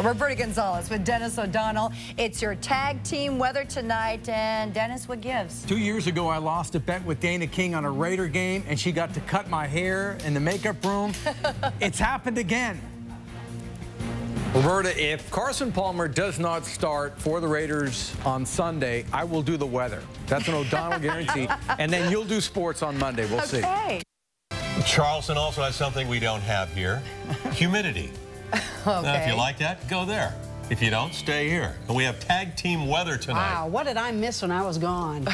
Roberta Gonzalez with Dennis O'Donnell. It's your tag team weather tonight. And Dennis, what gives? 2 years ago, I lost a bet with Dana King on a Raider game, and she got to cut my hair in the makeup room. It's happened again. Roberta, if Carson Palmer does not start for the Raiders on Sunday, I will do the weather. That's an O'Donnell guarantee. And then you'll do sports on Monday. We'll see. Charleston also has something we don't have here, humidity. Okay. Now, if you like that, go there. If you don't, stay here. And we have tag team weather tonight. Wow, what did I miss when I was gone?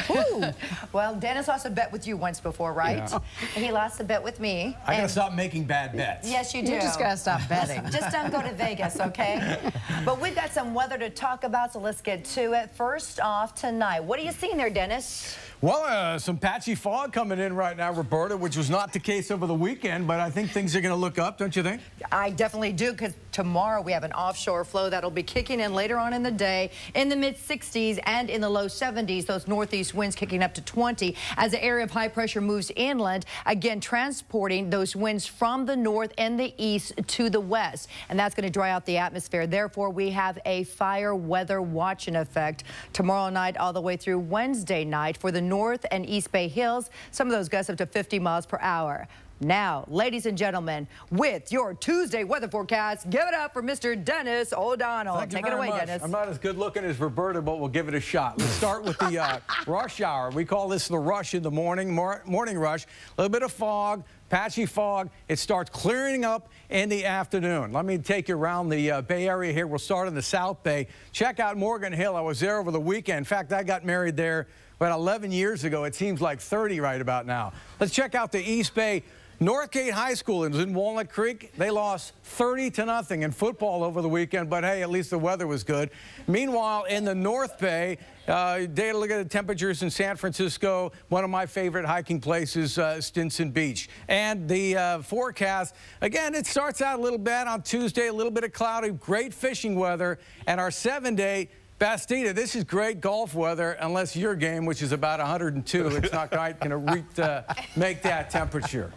Well, Dennis lost a bet with you once before, right? Yeah. He lost a bet with me. I gotta stop making bad bets. Yes, you do. You just gotta stop betting. Just don't go to Vegas, okay? But we've got some weather to talk about, so let's get to it. First off tonight, what are you seeing there, Dennis? Well, some patchy fog coming in right now, Roberta, which was not the case over the weekend, but I think things are going to look up, don't you think? I definitely do, because tomorrow we have an offshore flow that'll be kicking in later on in the day in the mid-60s and in the low 70s. Those northeast winds kicking up to 20 as the area of high pressure moves inland, again transporting those winds from the north and the east to the west. And that's going to dry out the atmosphere. Therefore, we have a fire weather watch in effect tomorrow night all the way through Wednesday night for the North and East Bay Hills. Some of those gusts up to 50 miles per hour. Now, ladies and gentlemen, with your Tuesday weather forecast, give it up for Mr. Dennis O'Donnell. Take it away, Dennis. I'm not as good looking as Roberta, but we'll give it a shot. Let's start with the rush hour. We call this the rush in the morning, morning rush. A little bit of fog, patchy fog. It starts clearing up in the afternoon. Let me take you around the Bay Area here. We'll start in the South Bay. Check out Morgan Hill. I was there over the weekend. In fact, I got married there about 11 years ago. It seems like 30 right about now. Let's check out the East Bay. Northgate High School in Walnut Creek, they lost 30-0 in football over the weekend, but hey, at least the weather was good. Meanwhile, in the North Bay, look at the temperatures in San Francisco, one of my favorite hiking places, Stinson Beach. And the forecast, again, it starts out a little bad on Tuesday, a little bit of cloudy, great fishing weather, and our 7-day Bastida, this is great golf weather, unless your game, which is about 102, it's not quite going to make that temperature.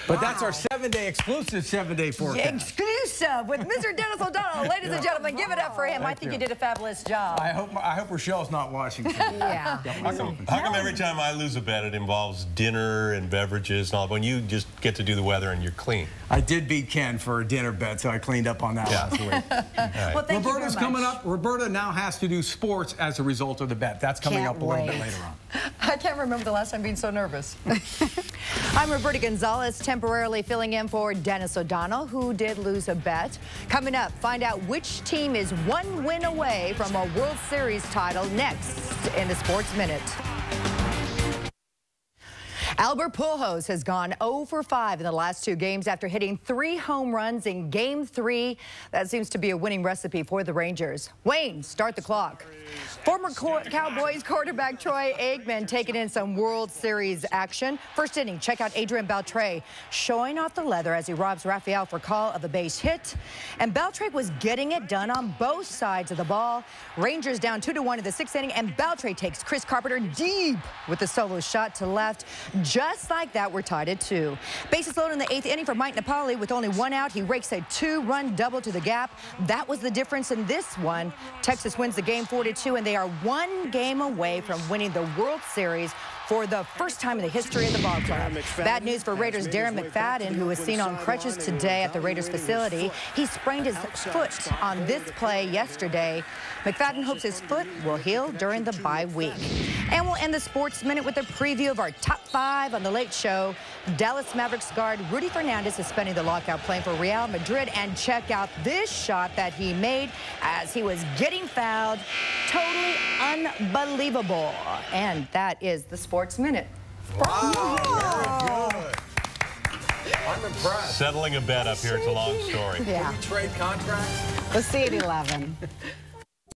But that's our 7-day exclusive 7-day forecast. Exclusive with Mr. Dennis O'Donnell. Ladies and gentlemen, give it up for him. I think you did a fabulous job. I hope Rochelle's not watching. Yeah. How come every time I lose a bet, it involves dinner and beverages and all, when you just get to do the weather and you're clean? I did beat Ken for a dinner bet, so I cleaned up on that last week. Right. Well, thank Roberta's you very much. coming up. Roberta now has to do sports as a result of the bet. That's coming up a little bit later on. I can't remember the last time being so nervous. I'm Roberta Gonzalez, temporarily filling in for Dennis O'Donnell, who did lose a bet. Coming up, find out which team is one win away from a World Series title next in the Sports Minute. Albert Pujols has gone 0 for 5 in the last 2 games after hitting 3 home runs in Game 3. That seems to be a winning recipe for the Rangers. Wayne, start the clock. Former Cowboys quarterback Troy Aikman taking in some World Series action. First inning, check out Adrian Beltre showing off the leather as he robs Rafael for call of a base hit. And Beltre was getting it done on both sides of the ball. Rangers down 2-1 in the 6th inning, and Beltre takes Chris Carpenter deep with the solo shot to left. Just like that, we're tied at 2. Bases loaded in the 8th inning for Mike Napoli with only 1 out. He rakes a 2-run double to the gap. That was the difference in this one. Texas wins the game 4-2, and they are 1 game away from winning the World Series for the first time in the history of the ball club. Bad news for Raiders' Darren McFadden, who was seen on crutches today at the Raiders facility. He sprained his foot on this play yesterday. McFadden hopes his foot will heal during the bye week. And we'll end the Sports Minute with a preview of our top 5 on The Late Show. Dallas Mavericks guard Rudy Fernandez is spending the lockout playing for Real Madrid. And check out this shot that he made as he was getting fouled. Totally unbelievable. And that is the Sports Minute. Wow. Very good. I'm impressed. Settling a bet up here, it's a long story. Yeah. Can we trade contracts? Let's see at 11.